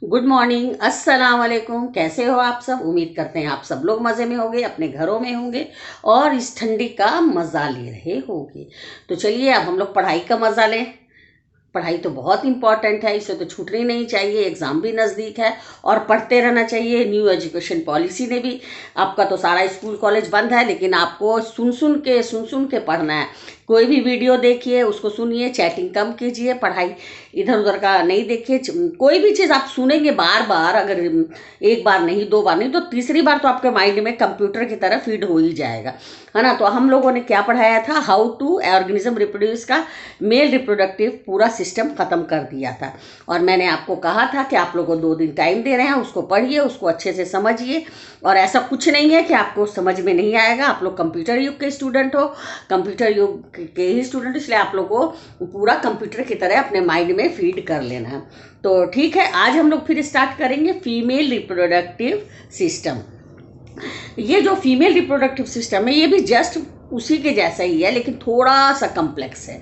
Good morning, अस्सलाम वालेकुम। कैसे हो आप सब? उम्मीद करते हैं आप सब लोग मज़े में होंगे, अपने घरों में होंगे और इस ठंडी का मज़ा ले रहे होंगे। तो चलिए अब हम लोग पढ़ाई का मज़ा लें। पढ़ाई तो बहुत इंपॉर्टेंट है, इसे तो छूटनी नहीं चाहिए। एग्ज़ाम भी नज़दीक है और पढ़ते रहना चाहिए। न्यू एजुकेशन पॉलिसी ने भी, आपका तो सारा स्कूल कॉलेज बंद है लेकिन आपको सुन सुन के पढ़ना है। कोई भी वीडियो देखिए, उसको सुनिए, चैटिंग कम कीजिए, पढ़ाई इधर उधर का नहीं देखिए। कोई भी चीज़ आप सुनेंगे बार बार, अगर एक बार नहीं, दो बार नहीं, तो तीसरी बार तो आपके माइंड में कंप्यूटर की तरह फीड हो ही जाएगा, है ना। तो हम लोगों ने क्या पढ़ाया था? हाउ टू ऑर्गेनिज्म रिप्रोड्यूस का मेल रिप्रोडक्टिव पूरा सिस्टम खत्म कर दिया था। और मैंने आपको कहा था कि आप लोगों को 2 दिन टाइम दे रहे हैं, उसको पढ़िए, उसको अच्छे से समझिए। और ऐसा कुछ नहीं है कि आपको समझ में नहीं आएगा। आप लोग कंप्यूटर युग के स्टूडेंट हो, कंप्यूटर युग के ही स्टूडेंट, इसलिए आप लोग को पूरा कंप्यूटर की तरह अपने माइंड में फीड कर लेना है। तो ठीक है, आज हम लोग फिर स्टार्ट करेंगे फीमेल रिप्रोडक्टिव सिस्टम। ये जो फीमेल रिप्रोडक्टिव सिस्टम है, ये भी जस्ट उसी के जैसा ही है, लेकिन थोड़ा सा कम्प्लेक्स है।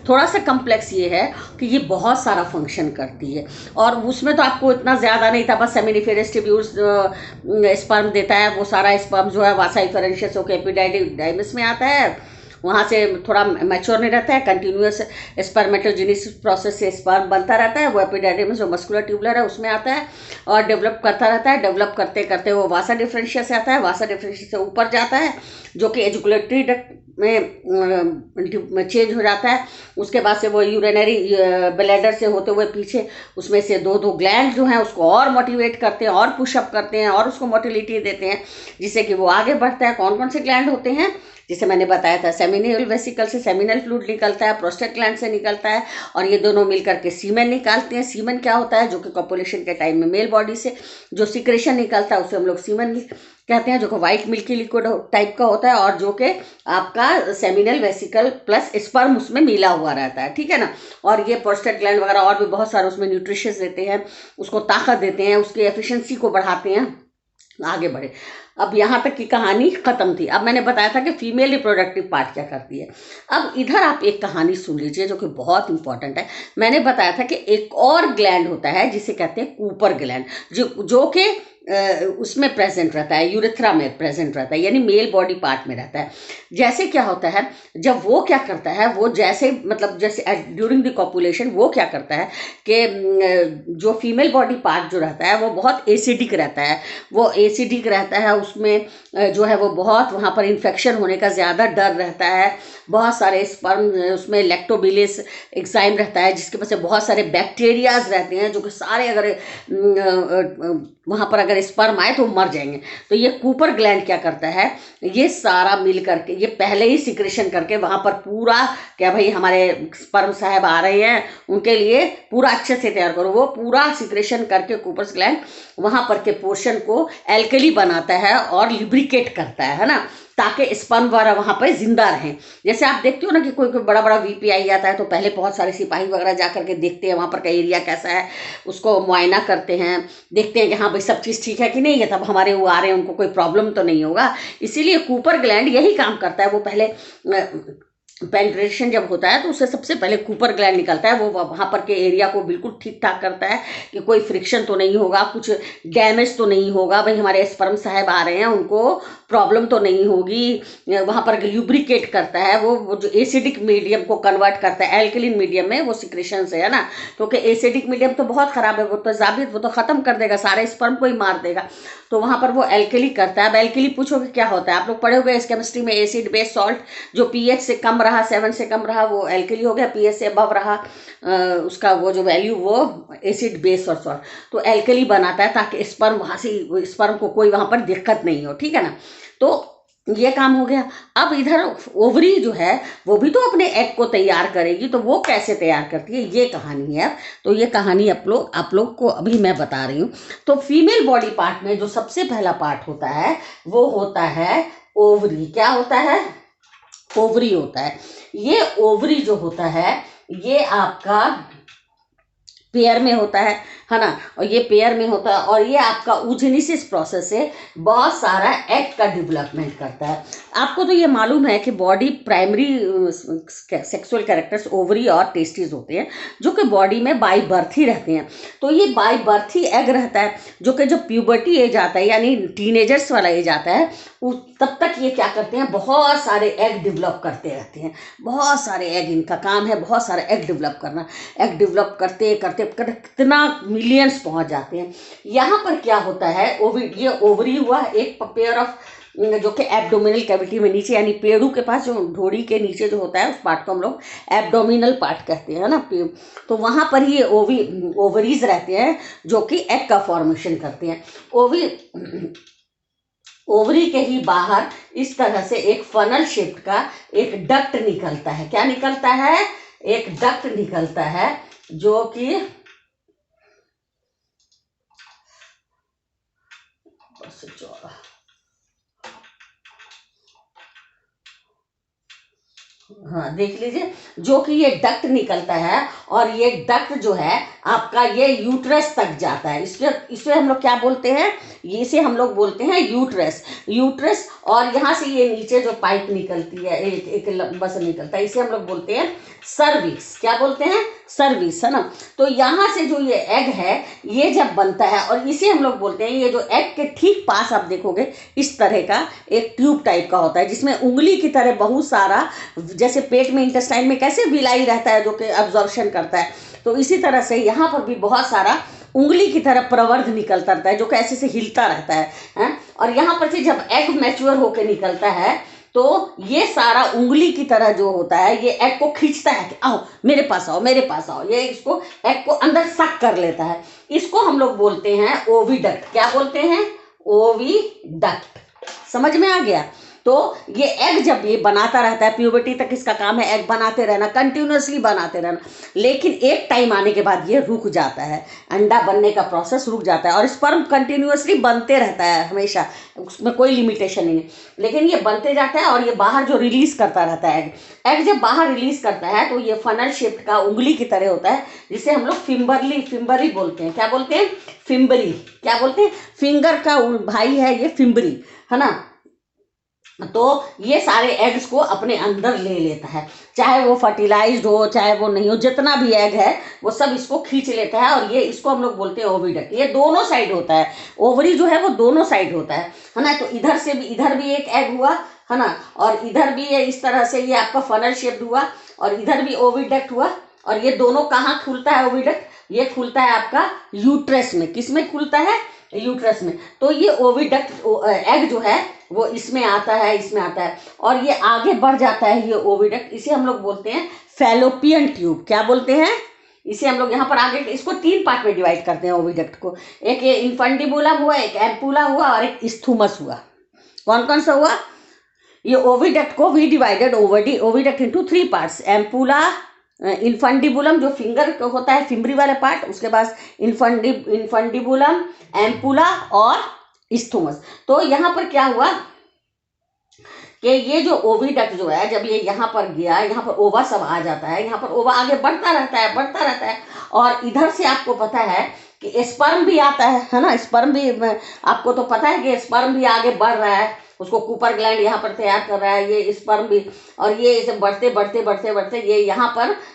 थोड़ा सा कम्प्लेक्स ये है कि ये बहुत सारा फंक्शन करती है। और उसमें तो आपको इतना ज़्यादा नहीं था, बस सेमिनिफेरस ट्यूब्यूल्स स्पर्म देता है। वो सारा स्पर्म जो है वासा इफरेंशियस होकर एपिडाइडिस में आता है, वहाँ से थोड़ा मैच्योर नहीं रहता है। कंटिन्यूस स्पर्मेटोजेनिसिस प्रोसेस से स्पर्म बनता रहता है, वो एपिडाइडिमस जो मस्कुलर ट्यूबुलर है उसमें आता है और डेवलप करता रहता है। डेवलप करते करते वो वासा डिफरेंशिया से आता है, वासा डिफरेंशिया से ऊपर जाता है, जो कि एजुकुलेटरी डक्ट में चेंज हो जाता है। उसके बाद से वो यूरिनरी ब्लैडर से होते हुए पीछे उसमें से दो दो ग्लैंड जो हैं उसको और मोटिवेट करते हैं और पुशअप करते हैं और उसको मोटिलिटी देते हैं, जिससे कि वो आगे बढ़ता है। कौन कौन से ग्लैंड होते हैं? जिसे मैंने बताया था, सेमिनल वेसिकल से सेमिनल फ्लूइड निकलता है, प्रोस्टेट ग्लैंड से निकलता है, और ये दोनों मिलकर के सीमेन निकालते हैं। सीमेन क्या होता है? जो कि कॉपुलेशन के टाइम में मेल बॉडी से जो सिक्रेशन निकलता है उसे हम लोग सीमेन कहते हैं, जो कि व्हाइट मिल्की लिक्विड टाइप का होता है और जो कि आपका सेमिनल वेसिकल प्लस स्पर्म उसमें मिला हुआ रहता है, ठीक है ना। और ये प्रोस्टेट ग्लैंड वगैरह और भी बहुत सारे उसमें न्यूट्रिशंस देते हैं, उसको ताकत देते हैं, उसकी एफिशिएंसी को बढ़ाते हैं, आगे बढ़े। अब यहाँ तक की कहानी खत्म थी। अब मैंने बताया था कि फीमेल रिप्रोडक्टिव पार्ट क्या करती है। अब इधर आप एक कहानी सुन लीजिए जो कि बहुत इंपॉर्टेंट है। मैंने बताया था कि एक और ग्लैंड होता है जिसे कहते हैं कूपर ग्लैंड, जो कि उसमें प्रेजेंट रहता है, यूरेथ्रा में प्रेजेंट रहता है, यानी मेल बॉडी पार्ट में रहता है। जैसे क्या होता है, जब वो क्या करता है, वो जैसे मतलब जैसे ड्यूरिंग द कॉपुलेशन वो क्या करता है कि जो फीमेल बॉडी पार्ट जो रहता है वो बहुत एसिडिक रहता है। वो एसिडिक रहता है, उसमें जो है वो बहुत, वहाँ पर इन्फेक्शन होने का ज़्यादा डर रहता है। बहुत सारे स्पर्म उसमें लैक्टोबिलिस एंजाइम रहता है, जिसके वजह से बहुत सारे बैक्टीरियाज रहते हैं जो कि सारे अगर वहाँ पर अगर स्पर्म आए तो मर जाएंगे। तो ये कूपर ग्लैंड क्या करता है, ये सारा मिल करके ये पहले ही सिक्रेशन करके वहाँ पर पूरा, क्या भाई हमारे स्पर्म साहब आ रहे हैं उनके लिए पूरा अच्छे से तैयार करो, वो पूरा सिक्रेशन करके कूपर्स ग्लैंड वहाँ पर के पोर्शन को एल्कली बनाता है और लिब्रिकेट करता है ना, ताकि स्पर्म वगैरह वहाँ पर जिंदा रहें। जैसे आप देखते हो ना कि कोई कोई बड़ा बड़ा वीपीआई आता है तो पहले बहुत सारे सिपाही वगैरह जा करके देखते हैं वहाँ पर का एरिया कैसा है, उसको मुआयना करते हैं, देखते हैं कि हाँ भाई सब चीज़ ठीक है कि नहीं है, तब हमारे वो आ रहे हैं उनको कोई प्रॉब्लम तो नहीं होगा। इसीलिए कूपर ग्लैंड यही काम करता है। वो पहले पेनिट्रेशन जब होता है तो उससे सबसे पहले कूपर ग्लैंड निकलता है, वो वहाँ पर के एरिया को बिल्कुल ठीक ठाक करता है कि कोई फ्रिक्शन तो नहीं होगा, कुछ डैमेज तो नहीं होगा, भाई हमारे स्पर्म साहब आ रहे हैं उनको प्रॉब्लम तो नहीं होगी। वहाँ पर ल्यूब्रिकेट करता है, वो जो एसिडिक मीडियम को कन्वर्ट करता है एल्कलिन मीडियम में, वो सिक्रेशन से, है ना। क्योंकि एसिडिक मीडियम तो बहुत ख़राब है, वो तो जाबित, वो तो ख़त्म कर देगा, सारे स्पर्म को ही मार देगा। तो वहाँ पर वो एल्कली करता है। अब एल्कली पूछोगे क्या होता है, आप लोग पढ़े होंगे इस केमिस्ट्री में, एसिड बेस सॉल्ट, जो पीएच से कम रहा, 7 से कम रहा वो एल्कली हो गया, पीएच से अबव रहा उसका वो जो वैल्यू वो एसिड बेस और सॉल्ट, तो एल्कली बनाता है ताकि स्पर्म वहाँ से, स्पर्म को कोई वहाँ पर दिक्कत नहीं हो, ठीक है ना। तो ये काम हो गया। अब इधर ओवरी जो है वो भी तो अपने एग को तैयार करेगी, तो वो कैसे तैयार करती है, ये कहानी है। तो ये कहानी आप लोग को अभी मैं बता रही हूँ। तो फीमेल बॉडी पार्ट में जो सबसे पहला पार्ट होता है वो होता है ओवरी। क्या होता है? ओवरी होता है। ये ओवरी जो होता है ये आपका पेयर में होता है। है ना, और ये पेयर में होता है, और ये आपका oogenesis प्रोसेस से बहुत सारा एग का डेवलपमेंट करता है। आपको तो ये मालूम है कि body primary sexual characters ovary और टेस्टिस होते हैं, जो कि बॉडी में बाई बर्थ ही रहते हैं। तो ये बाई बर्थ ही एग रहता है, जो कि जो प्यूबर्टी एज आता है यानी टीनेजर्स वाला एज आता है, तब तक ये क्या करते हैं, बहुत सारे एग डेवलप करते रहते हैं। बहुत सारे एग, इनका काम है बहुत सारे एग डेवलप करना। एग डेवलप करते करते करते कितना मिलियंस पहुंच जाते हैं। यहाँ पर क्या होता है, ये ओवरी हुआ एक पेयर ऑफ, जो कि एब्डोमिनल कैविटी में नीचे यानी पेड़ू के पास जो ढोड़ी के नीचे जो होता है उस पार्ट को हम लोग एब्डोमिनल पार्ट कहते हैं ना। तो वहाँ पर ही ये ओवरीज रहते हैं जो कि एग का फॉर्मेशन करते हैं। ओवरी के ही बाहर इस तरह से एक फनल शेप का एक डक्ट निकलता है। क्या निकलता है, एक डक्ट निकलता है, जो कि हाँ देख लीजिए, जो कि ये डक्ट निकलता है, और ये डक्ट जो है आपका ये यूट्रस तक जाता है। इसे हम लोग क्या बोलते हैं, इसे हम लोग बोलते हैं यूट्रस। और यहाँ से ये नीचे जो पाइप निकलती है, एक लंबा सा निकलता है, इसे हम लोग बोलते हैं सर्विक्स। क्या बोलते हैं, सर्विक्स, है ना। तो यहाँ से जो ये एग है ये जब बनता है, और इसे हम लोग बोलते हैं, ये जो एग के ठीक पास आप देखोगे इस तरह का एक ट्यूब टाइप का होता है, जिसमें उंगली की तरह बहुत सारा, जैसे पेट में इंटेस्टाइन में कैसे विलाई रहता है जो कि एब्जॉर्प्शन करता है, तो इसी तरह से यहाँ पर भी बहुत सारा उंगली की तरह प्रवर्ध निकलता रहता है, जो कि ऐसे से हिलता रहता है। और यहाँ पर से जब एग मैच्योर होकर निकलता है, तो ये सारा उंगली की तरह जो होता है ये एग को खींचता है कि आओ मेरे पास आओ, मेरे पास आओ। ये इसको एग को अंदर सक कर लेता है। इसको हम लोग बोलते हैं ओविडक्ट। क्या बोलते हैं, ओविडक्ट। समझ में आ गया। तो ये एग जब ये बनाता रहता है, प्यूबर्टी तक इसका काम है एग बनाते रहना, कंटिन्यूसली बनाते रहना, लेकिन एक टाइम आने के बाद ये रुक जाता है, अंडा बनने का प्रोसेस रुक जाता है, और स्पर्म कंटिन्यूसली बनते रहता है हमेशा, उसमें कोई लिमिटेशन नहीं है, लेकिन ये बनते जाता है और ये बाहर जो रिलीज करता रहता है एग जब बाहर रिलीज करता है तो ये फनल शेप्ड का उंगली की तरह होता है, जिसे हम लोग फिम्बरी बोलते हैं। क्या बोलते हैं, फिम्बरी। क्या बोलते हैं, फिंगर का भाई है ये फिम्बरी, है ना। तो ये सारे एग्स को अपने अंदर ले लेता है, चाहे वो फर्टिलाइज्ड हो चाहे वो नहीं हो, जितना भी एग है वो सब इसको खींच लेता है, और ये इसको हम लोग बोलते हैं ओविडक्ट। ये दोनों साइड होता है, ओवरी जो है वो दोनों साइड होता है ना। तो इधर से भी, इधर भी एक एग हुआ, है ना, और इधर भी है इस तरह से, ये आपका फनल शेप्ड हुआ, और इधर भी ओविडक्ट हुआ। और ये दोनों कहाँ खुलता है ओविडक्ट, ये खुलता है आपका यूट्रस में। किस में खुलता है, यूट्रस में। तो ये ओविडक्ट एग जो है वो इसमें आता है, इसमें आता है, और ये आगे बढ़ जाता है ये ओविडक्ट। इसे हम लोग बोलते हैं फैलोपियन ट्यूब। क्या बोलते हैं, इसे हम लोग यहाँ पर आगे इसको 3 पार्ट में डिवाइड करते हैं ओविडक्ट को। एक ये इन्फंडिबुलम हुआ, एक एम्पुला हुआ, और एक स्थूमस हुआ। कौन कौन सा हुआ, ये ओविडक्ट को we divided oviduct into 3 parts. Ampulla, infundibulum जो फिंगर होता है, फिम्बरी वाले पार्ट, उसके बाद इन्फंडिबुलम, एम्पुला और स्थूमस। तो यहाँ पर क्या हुआ कि ये जो ओविडक्ट जो है जब ये यहाँ पर गया, यहाँ पर ओवा सब आ जाता है, यहाँ पर ओवा आगे बढ़ता रहता है, और इधर से आपको पता है कि स्पर्म भी आता है ना। स्पर्म भी, आपको तो पता है कि स्पर्म भी आगे बढ़ रहा है, उसको कूपर ग्लैंड यहाँ पर तैयार कर रहा है ये स्पर्म भी, और ये इसे बढ़ते ये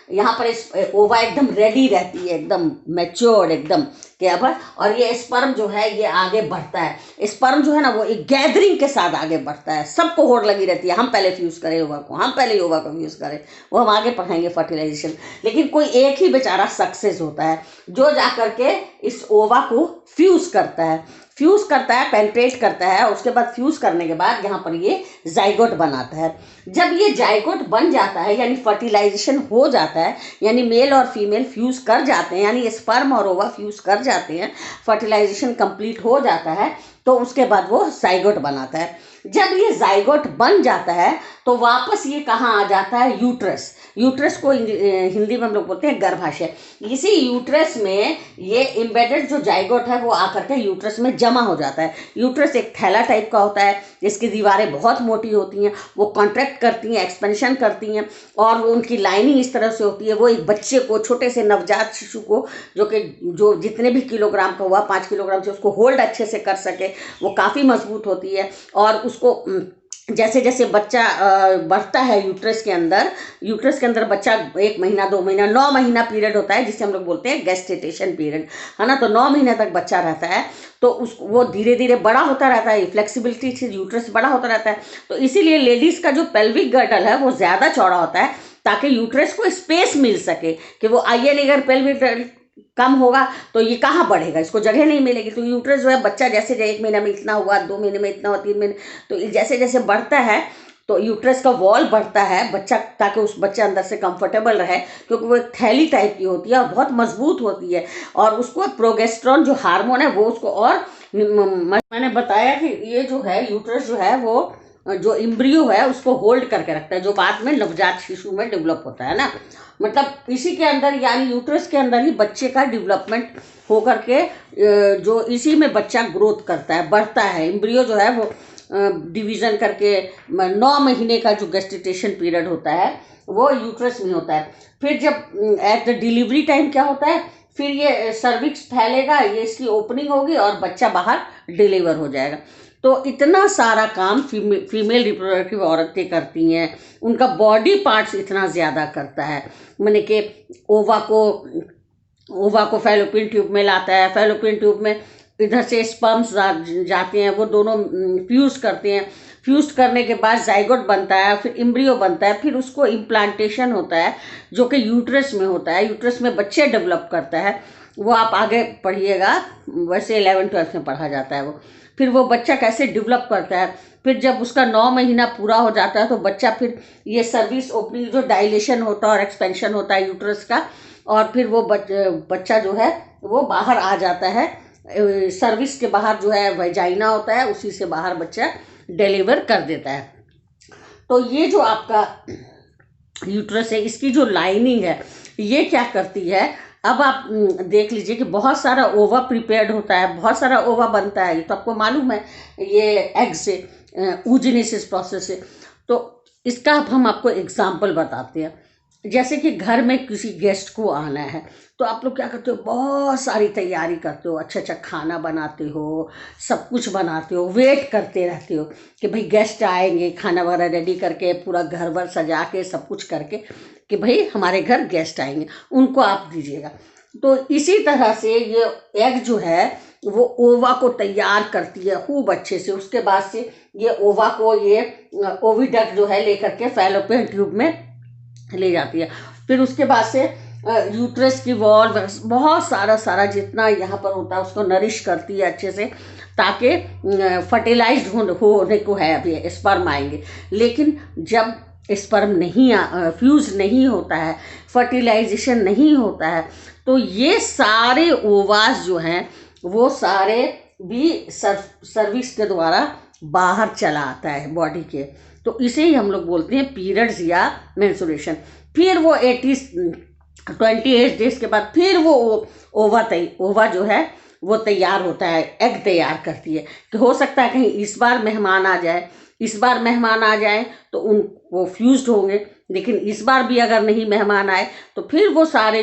यहाँ पर इस ओवा एकदम रेडी रहती है, एकदम मैच्योर्ड एकदम के अब, और ये स्पर्म जो है ये आगे बढ़ता है। स्पर्म जो है ना वो एक गैदरिंग के साथ आगे बढ़ता है, सबको होड़ लगी रहती है हम पहले फ्यूज करें ओवा को, हम पहले ओवा को फ्यूज करें, वो हम आगे पढ़ाएंगे फर्टिलाइजेशन। लेकिन कोई एक ही बेचारा सक्सेस होता है जो जा करके इस ओवा को फ्यूज करता है, पेनिट्रेट करता है, और उसके बाद फ्यूज करने के बाद यहाँ पर ये जाइगोट बनाता है। जब ये जाइगोट बन जाता है यानी फर्टिलाइजेशन हो जाता है, यानी मेल और फीमेल फ्यूज कर जाते हैं, यानी स्पर्म और ओवा फ्यूज कर जाते हैं, फर्टिलाइजेशन कंप्लीट हो जाता है, तो उसके बाद वो जाइगोट बनाता है। जब ये जाइगोट बन जाता है तो वापस ये कहाँ आ जाता है, यूट्रस। यूट्रस को हिंदी में हम लोग बोलते हैं गर्भाशय। इसी यूट्रस में ये एम्बेडेड जो जाइगोट है वो आकर के यूट्रस में जमा हो जाता है। यूट्रस एक थैला टाइप का होता है जिसकी दीवारें बहुत मोटी होती हैं, वो कॉन्ट्रैक्ट करती हैं, एक्सपेंशन करती हैं, और उनकी लाइनिंग इस तरह से होती है, वो एक बच्चे को, छोटे से नवजात शिशु को, जो जितने भी किलोग्राम का हुआ, 5 किलोग्राम से, उसको होल्ड अच्छे से कर सके, वो काफ़ी मजबूत होती है। और उसको जैसे जैसे बच्चा बढ़ता है यूट्रस के अंदर बच्चा 1 महीना 2 महीना 9 महीना पीरियड होता है जिसे हम लोग बोलते हैं गेस्टेटेशन पीरियड, है ना। तो 9 महीने तक बच्चा रहता है, तो वो धीरे धीरे बड़ा होता रहता है, फ्लेक्सिबिलिटी से यूट्रस बड़ा होता रहता है। तो इसीलिए लेडीज़ का जो पेल्विक गर्डल है वो ज़्यादा चौड़ा होता है ताकि यूट्रस को स्पेस मिल सके कि वो आइए, अगर पेल्विक कम होगा तो ये कहाँ बढ़ेगा, इसको जगह नहीं मिलेगी। तो यूट्रस जो है, बच्चा जैसे 1 महीना में इतना हुआ, 2 महीने में इतना हुआ, 3 महीने, तो जैसे जैसे बढ़ता है तो यूट्रस का वॉल बढ़ता है बच्चा, ताकि उस बच्चे अंदर से कंफर्टेबल रहे, क्योंकि वो एक थैली टाइप की होती है और बहुत मजबूत होती है। और उसको प्रोगेस्टेरोन जो हार्मोन है वो उसको, और मैंने बताया कि ये जो है यूट्रस जो है वो जो इम्ब्रियो है उसको होल्ड करके रखता है, जो बाद में नवजात शिशु में डेवलप होता है ना। मतलब इसी के अंदर, यानी यूट्रस के अंदर ही बच्चे का डेवलपमेंट होकर के जो इसी में बच्चा ग्रोथ करता है, बढ़ता है। इम्ब्रियो जो है वो डिवीज़न करके 9 महीने का जो गेस्टेटेशन पीरियड होता है वो यूट्रस में होता है। फिर जब एट द डिलीवरी टाइम क्या होता है, फिर ये सर्विक्स फैलेगा, ये इसकी ओपनिंग होगी और बच्चा बाहर डिलीवर हो जाएगा। तो इतना सारा काम फीमेल रिप्रोडक्टिव औरतें करती हैं, उनका बॉडी पार्ट्स इतना ज़्यादा करता है। मैंने कि ओवा को फैलोपियन ट्यूब में लाता है, फैलोपियन ट्यूब में इधर से स्पर्म्स जाते हैं, वो दोनों फ्यूज़ करते हैं, फ्यूज करने के बाद जाइगोट बनता है, फिर इम्ब्रियो बनता है, फिर उसको इम्प्लांटेशन होता है जो कि यूट्रस में होता है, यूट्रस में बच्चे डेवलप करता है। वो आप आगे पढ़िएगा, वैसे 11th-12th में पढ़ा जाता है वो। फिर वो बच्चा कैसे डेवलप करता है, फिर जब उसका 9 महीना पूरा हो जाता है तो बच्चा फिर ये सर्विस ओपनिंग, जो डायलेशन होता है और एक्सपेंशन होता है यूट्रस का, और फिर वो बच्चा जो है वो बाहर आ जाता है। सर्विस के बाहर जो है वेजाइना होता है, उसी से बाहर बच्चा डिलीवर कर देता है। तो ये जो आपका यूट्रस है, इसकी जो लाइनिंग है ये क्या करती है, अब आप देख लीजिए कि बहुत सारा ओवा प्रिपेयर्ड होता है, बहुत सारा ओवा बनता है, ये तो आपको मालूम है, ये एग से, oogenesis प्रोसेस से। तो इसका अब हम आपको एग्जाम्पल बताते हैं। जैसे कि घर में किसी गेस्ट को आना है तो आप लोग क्या करते हो, बहुत सारी तैयारी करते हो, अच्छा अच्छा खाना बनाते हो, सब कुछ बनाते हो, वेट करते रहते हो कि भाई गेस्ट आएंगे, खाना वगैरह रेडी करके, पूरा घर भर सजा के, सब कुछ करके कि भाई हमारे घर गेस्ट आएंगे, उनको आप दीजिएगा। तो इसी तरह से ये एग जो है वो ओवा को तैयार करती है खूब अच्छे से। उसके बाद से ये ओवा को ये ओविडक्ट जो है लेकर के फैलोपियन ट्यूब में ले जाती है। फिर उसके बाद से यूट्रस की वॉल, बहुत सारा जितना यहाँ पर होता है उसको नरिश करती है अच्छे से, ताकि फर्टिलाइज्ड होने को है, अभी स्पर्म आएंगे। लेकिन जब स्पर्म नहीं फ्यूज नहीं होता है, फर्टिलाइजेशन नहीं होता है, तो ये सारे ओवास जो हैं वो सारे भी सर्विक्स के द्वारा बाहर चला आता है बॉडी के। तो इसे ही हम लोग बोलते हैं पीरियड्स या मेंस्ट्रुएशन। फिर वो 28 डेज के बाद फिर वो ओवा जो है वो तैयार होता है, एग तैयार करती है कि हो सकता है कहीं इस बार मेहमान आ जाए तो वो फ्यूज्ड होंगे, लेकिन इस बार भी अगर नहीं मेहमान आए तो फिर वो सारे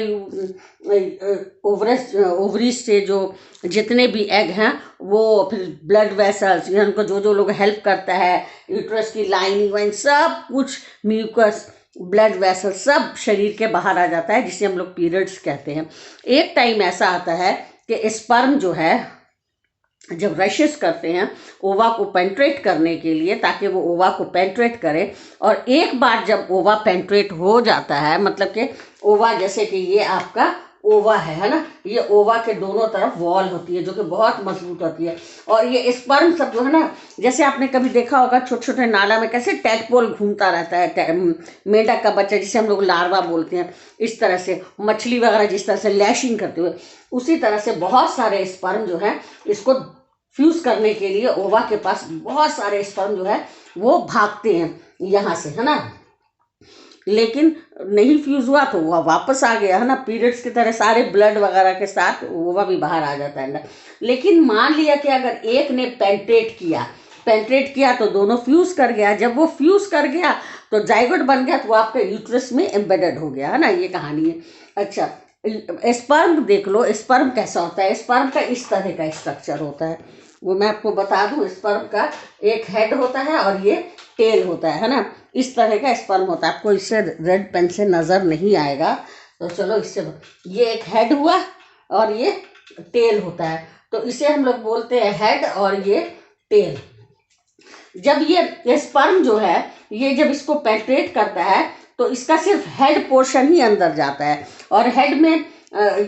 ओवरीज से जो जितने भी एग हैं वो फिर ब्लड वेसल्स, इनको जो लोग हेल्प करता है, यूट्रस की लाइनिंग वाइन सब कुछ, म्यूकस, ब्लड वेसल सब शरीर के बाहर आ जाता है, जिसे हम लोग पीरियड्स कहते हैं। एक टाइम ऐसा आता है कि स्पर्म जो है जब रशेस करते हैं ओवा को पेंट्रेट करने के लिए, ताकि वो ओवा को पेंट्रेट करे, और एक बार जब ओवा पेंट्रेट हो जाता है, मतलब कि ओवा, जैसे कि ये आपका ओवा है ना, ये ओवा के दोनों तरफ वॉल होती है जो कि बहुत मजबूत होती है, और ये स्पर्म सब जो है ना, जैसे आपने कभी देखा होगा छोटे छोटे नाला में कैसे टैडपोल घूमता रहता है, मेंढक का बच्चा जिसे हम लोग लार्वा बोलते हैं, इस तरह से मछली वगैरह जिस तरह से लैशिंग करते हुए, उसी तरह से बहुत सारे स्पर्म जो है इसको फ्यूज करने के लिए ओवा के पास बहुत सारे स्पर्म जो है वो भागते हैं यहाँ से, है ना। लेकिन नहीं फ्यूज हुआ तो वह वापस आ गया, है ना। पीरियड्स की तरह सारे ब्लड वगैरह के साथ ओवा भी बाहर आ जाता है। लेकिन मान लिया कि अगर एक ने पेंट्रेट किया तो दोनों फ्यूज कर गया। जब वो फ्यूज कर गया तो जाइगोट बन गया, तो वो आपके यूट्रस में एम्बेडेड हो गया, है ना। ये कहानी है। अच्छा, स्पर्म देख लो, स्पर्म कैसा होता है। स्पर्म का इस तरह का स्ट्रक्चर होता है, वो मैं आपको बता दूं। स्पर्म का एक हेड होता है और ये टेल होता है ना। इस तरह का स्पर्म होता है। आपको इससे रेड पेन से नज़र नहीं आएगा, तो चलो इससे, ये एक हेड हुआ और ये टेल होता है, तो इसे हम लोग बोलते हैं हेड और ये टेल। जब ये स्पर्म जो है ये जब इसको पेंट्रेट करता है तो इसका सिर्फ हेड पोर्शन ही अंदर जाता है, और हेड में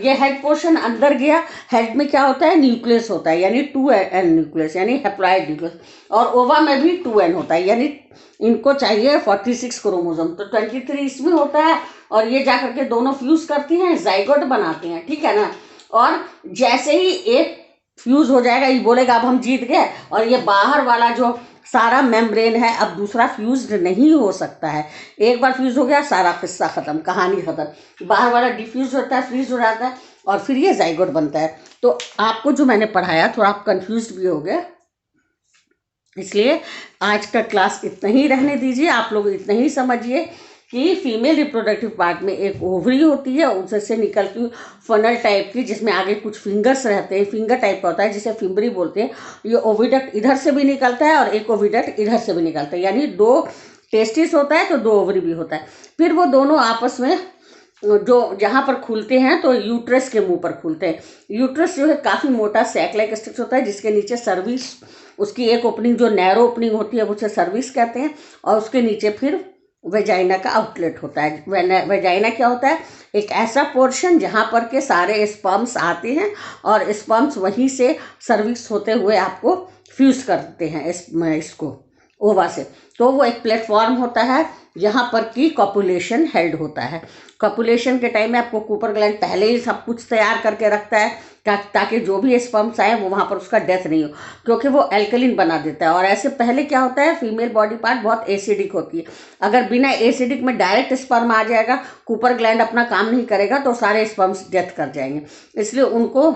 ये हेड पोर्शन अंदर गया। हेड में क्या होता है, न्यूक्लियस होता है, यानी 2n न्यूक्लियस, यानी हैप्लॉइड न्यूक्लियस। और ओवा में भी 2n होता है, यानी इनको चाहिए 46 क्रोमोसोम, तो 23 इसमें होता है। और ये जाकर के दोनों फ्यूज करती हैं, जाइगोट बनाते हैं, ठीक है ना। और जैसे ही एक फ्यूज हो जाएगा, ये बोलेगा अब हम जीत गए, और ये बाहर वाला जो सारा मेम्ब्रेन है अब दूसरा फ्यूज नहीं हो सकता है। एक बार फ्यूज हो गया, सारा किस्सा खत्म, कहानी खत्म। बाहर वाला डिफ्यूज होता है, फ्रीज हो जाता है, और फिर ये जाइगोट बनता है। तो आपको जो मैंने पढ़ाया थोड़ा आप कंफ्यूज भी हो गए, इसलिए आज का क्लास इतना ही रहने दीजिए। आप लोग इतना ही समझिए कि फीमेल रिप्रोडक्टिव पार्ट में एक ओवरी होती है, उससे निकलती हुई फनल टाइप की, जिसमें आगे कुछ फिंगर्स रहते हैं, फिंगर टाइप का होता है जिसे फिम्बरी बोलते हैं। ये ओविडक्ट इधर से भी निकलता है और एक ओविडक्ट इधर से भी निकलता है, यानी 2 टेस्टिस होता है तो 2 ओवरी भी होता है। फिर वो दोनों आपस में जो जहाँ पर खुलते हैं तो यूट्रस के मुंह पर खुलते हैं। यूट्रस जो है काफ़ी मोटा सैक लाइक स्ट्रक्चर होता है, जिसके नीचे सर्विस, उसकी एक ओपनिंग जो नैरो ओपनिंग होती है उसे सर्विस कहते हैं, और उसके नीचे फिर वेजाइना का आउटलेट होता है। वेजाइना क्या होता है, एक ऐसा पोर्शन जहाँ पर के सारे स्पर्म्स आते हैं और स्पर्म्स वहीं से सर्विस होते हुए आपको फ्यूज करते हैं इसको ओवा से। तो वो एक प्लेटफॉर्म होता है जहाँ पर की कॉपुलेशन हेल्ड होता है। कॉपुलेशन के टाइम में आपको कूपर ग्लैंड पहले ही सब कुछ तैयार करके रखता है ताकि जो भी स्पर्म्स आए वो वहाँ पर उसका डेथ नहीं हो, क्योंकि वो एल्कलिन बना देता है। और ऐसे पहले क्या होता है, फीमेल बॉडी पार्ट बहुत एसिडिक होती है। अगर बिना एसिडिक में डायरेक्ट स्पर्म आ जाएगा, कूपर ग्लैंड अपना काम नहीं करेगा, तो सारे स्पर्म्स डेथ कर जाएंगे। इसलिए उनको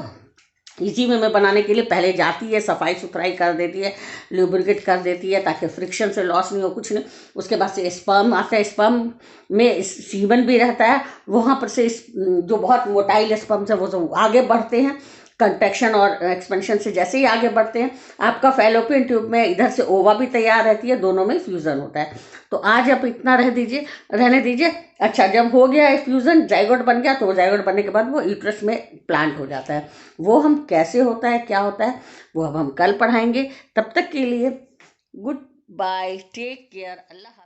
इजी वे में बनाने के लिए पहले जाती है, सफाई सुथराई कर देती है, लुब्रिकेट कर देती है, ताकि फ्रिक्शन से लॉस नहीं हो, कुछ नहीं। उसके बाद से स्पर्म आता है, स्पर्म में सीमन भी रहता है। वहाँ पर से जो बहुत मोटाइल स्पर्म है वो सब आगे बढ़ते हैं कंट्रैक्शन और एक्सपेंशन से। जैसे ही आगे बढ़ते हैं आपका फैलोपियन ट्यूब में इधर से ओवा भी तैयार रहती है, दोनों में फ्यूजन होता है। तो आज आप इतना रहने दीजिए। अच्छा, जब हो गया फ्यूजन, जाइगोट बन गया, तो वो जाइगोट बनने के बाद वो यूट्रस में प्लांट हो जाता है। वो हम कैसे होता है, क्या होता है, वो अब हम कल पढ़ाएंगे। तब तक के लिए गुड बाय, टेक केयर, अल्लाह।